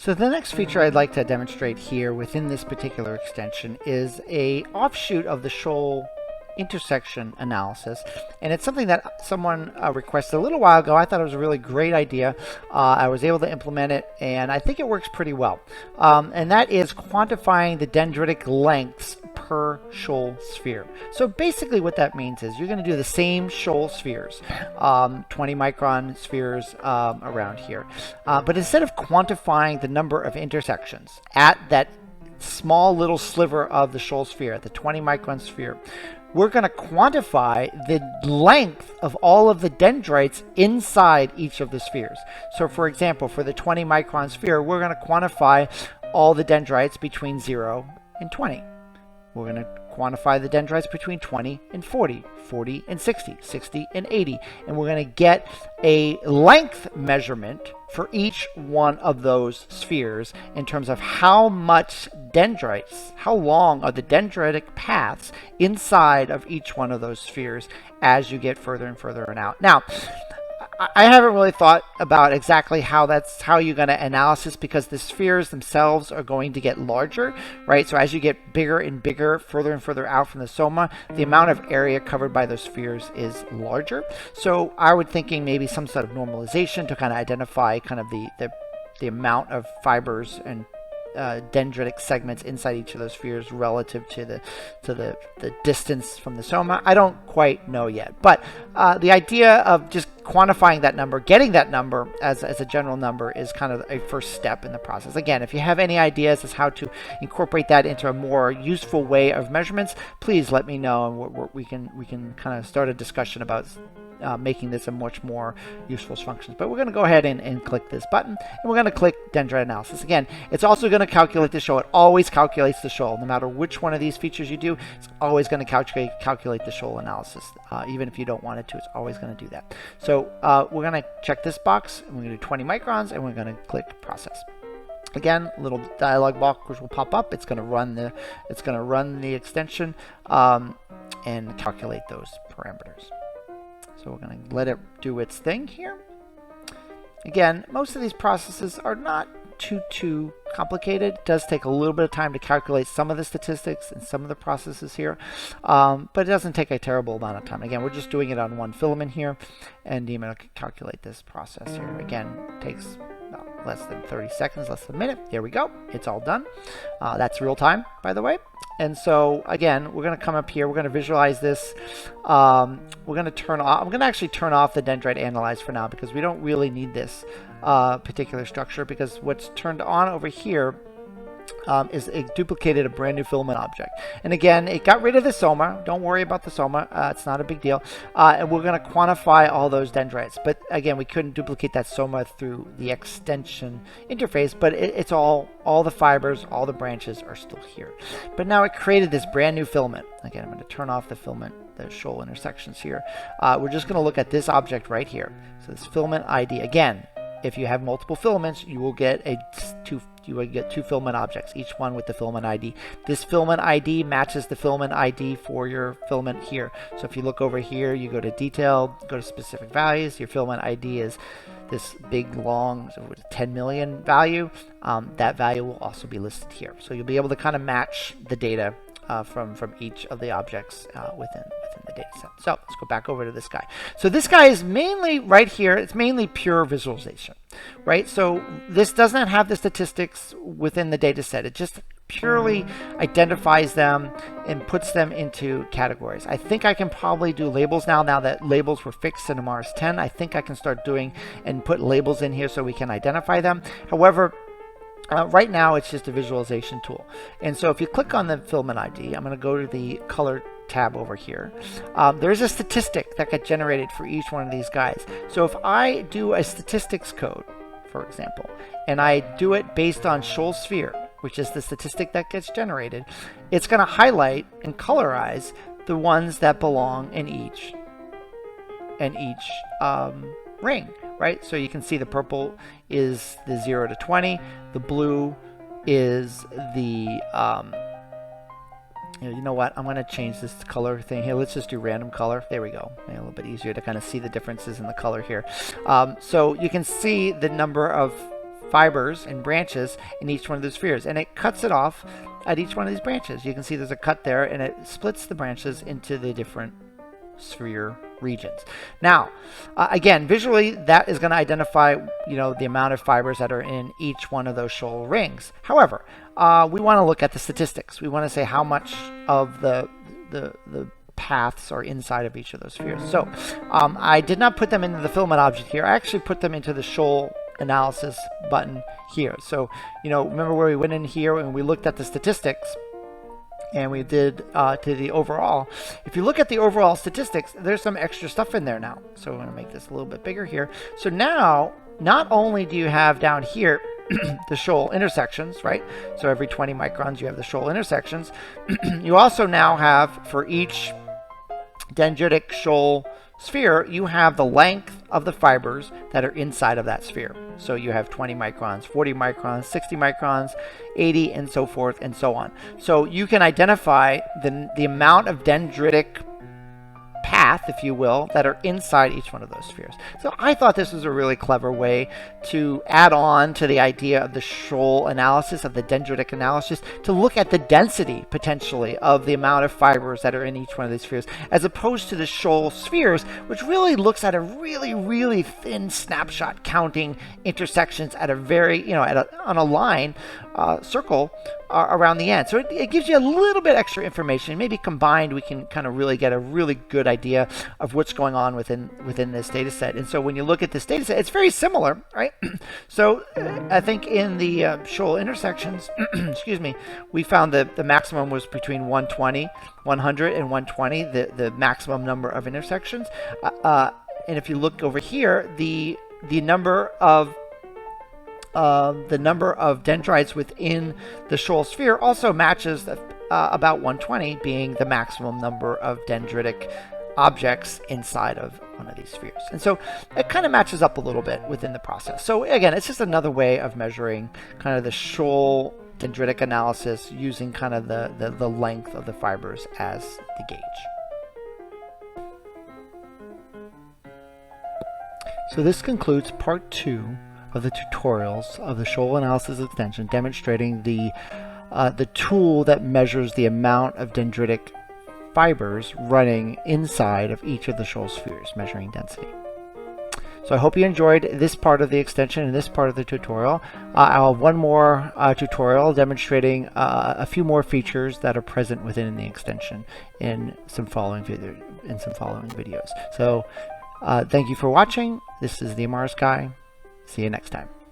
So the next feature I'd like to demonstrate here within this particular extension is a offshoot of the Sholl intersection analysis, and it's something that someone requested a little while ago. I thought it was a really great idea. I was able to implement it, and I think it works pretty well. And that is quantifying the dendritic lengths per Sholl sphere. So basically what that means is you're going to do the same Sholl spheres, 20 micron spheres around here, but instead of quantifying the number of intersections at that small little sliver of the Sholl sphere, at the 20 micron sphere, we're going to quantify the length of all of the dendrites inside each of the spheres. So for example, for the 20 micron sphere, we're going to quantify all the dendrites between 0 and 20. We're going to quantify the dendrites between 20 and 40, 40 and 60, 60 and 80. And we're going to get a length measurement for each one of those spheres in terms of how much dendrites, how long are the dendritic paths inside of each one of those spheres as you get further and further and out. Now, I haven't really thought about exactly how you're going to analysis, because the spheres themselves are going to get larger, right? So as you get bigger and bigger, further and further out from the soma, the amount of area covered by those spheres is larger. So I would thinking maybe some sort of normalization to kind of identify kind of the amount of fibers and dendritic segments inside each of those spheres relative to the distance from the soma. I don't quite know yet, but the idea of just quantifying that number, getting that number as a general number, is kind of a first step in the process. Again, if you have any ideas as how to incorporate that into a more useful way of measurements, please let me know, and we can kind of start a discussion about making this a much more useful function. But we're going to go ahead and click this button, and we're going to click dendrite analysis. Again, it's also going to calculate the Sholl. It always calculates the Sholl. No matter which one of these features you do, it's always going to calculate the Sholl analysis. Even if you don't want it to, it's always going to do that. So we're going to check this box, and we're going to do 20 microns, and we're going to click process. Again, a little dialog box will pop up. It's going to run the extension and calculate those parameters. So we're going to let it do its thing here. Again, most of these processes are not too complicated. It does take a little bit of time to calculate some of the statistics and some of the processes here, but it doesn't take a terrible amount of time. Again, we're just doing it on one filament here, and I'm going to calculate this process here. Again, it takes less than 30 seconds, less than a minute. There we go. It's all done. That's real time, by the way. And so again, we're going to come up here. We're going to visualize this. We're going to turn off. I'm going to actually turn off the dendrite analyze for now, because we don't really need this particular structure, because what's turned on over here is it duplicated a brand new filament object. And again, it got rid of the soma. Don't worry about the soma. It's not a big deal. And we're going to quantify all those dendrites. But again, we couldn't duplicate that soma through the extension interface, but it's all the fibers, all the branches are still here. But now it created this brand new filament. Again, I'm going to turn off the filament, the Sholl intersections here. We're just going to look at this object right here. So this filament ID. Again, if you have multiple filaments, you will get two filament objects, each one with the filament ID. This filament ID matches the filament ID for your filament here. So if you look over here, you go to detail, go to specific values. Your filament ID is this big, long, 10 million value. That value will also be listed here. So you'll be able to kind of match the data from each of the objects within the data set. So let's go back over to this guy. So this guy is mainly right here. It's mainly pure visualization, right? So this does not have the statistics within the data set. It just purely identifies them and puts them into categories. I think I can probably do labels now that labels were fixed in Imaris 10. I think I can start doing and put labels in here so we can identify them. However, right now it's just a visualization tool. And so if you click on the filament ID, I'm going to go to the color tab over here. There's a statistic that got generated for each one of these guys. So if I do a statistics code, for example, and I do it based on Sholl sphere, which is the statistic that gets generated, it's going to highlight and colorize the ones that belong in each ring, right? So you can see the purple is the 0 to 20, the blue is the you know what, I'm going to change this color thing here. Let's just do random color. There we go. A little bit easier to kind of see the differences in the color here. So you can see the number of fibers and branches in each one of those spheres, and it cuts it off at each one of these branches. You can see there's a cut there, and it splits the branches into the different sphere regions. Now, again, visually, that is going to identify, the amount of fibers that are in each one of those shoal rings. However, we want to look at the statistics. We want to say how much of the paths are inside of each of those spheres. So, I did not put them into the filament object here. I actually put them into the shoal analysis button here. So, remember where we went in here and we looked at the statistics, and we did to the overall. If you look at the overall statistics, there's some extra stuff in there now. So I'm going to make this a little bit bigger here. So now, not only do you have down here the shoal intersections, right? So every 20 microns, you have the shoal intersections. You also now have, for each dendritic shoal sphere, you have the length of the fibers that are inside of that sphere. So you have 20 microns, 40 microns, 60 microns, 80, and so forth and so on. So you can identify the amount of dendritic path, if you will, that are inside each one of those spheres. So I thought this was a really clever way to add on to the idea of the shoal analysis, of the dendritic analysis, to look at the density, potentially, of the amount of fibers that are in each one of these spheres, as opposed to the shoal spheres, which really looks at a really, really thin snapshot, counting intersections at a very, on a line, circle, around the end. So it gives you a little bit extra information. Maybe combined, we can kind of really get a really good idea of what's going on within this data set. And so when you look at this data set, it's very similar, right? So I think in the shoal intersections, excuse me, we found that the maximum was between 100 and 120, the maximum number of intersections. And if you look over here, the number of dendrites within the shoal sphere also matches about 120 being the maximum number of dendritic objects inside of one of these spheres. And so it kind of matches up a little bit within the process. So again, it's just another way of measuring kind of the shoal dendritic analysis using kind of the length of the fibers as the gauge. So this concludes part 2 of the tutorials of the Shoal Analysis Extension, demonstrating the tool that measures the amount of dendritic fibers running inside of each of the shoal spheres, measuring density. So I hope you enjoyed this part of the extension and this part of the tutorial. I'll have one more tutorial demonstrating a few more features that are present within the extension in some following videos. So thank you for watching. This is the Imaris Guy. See you next time.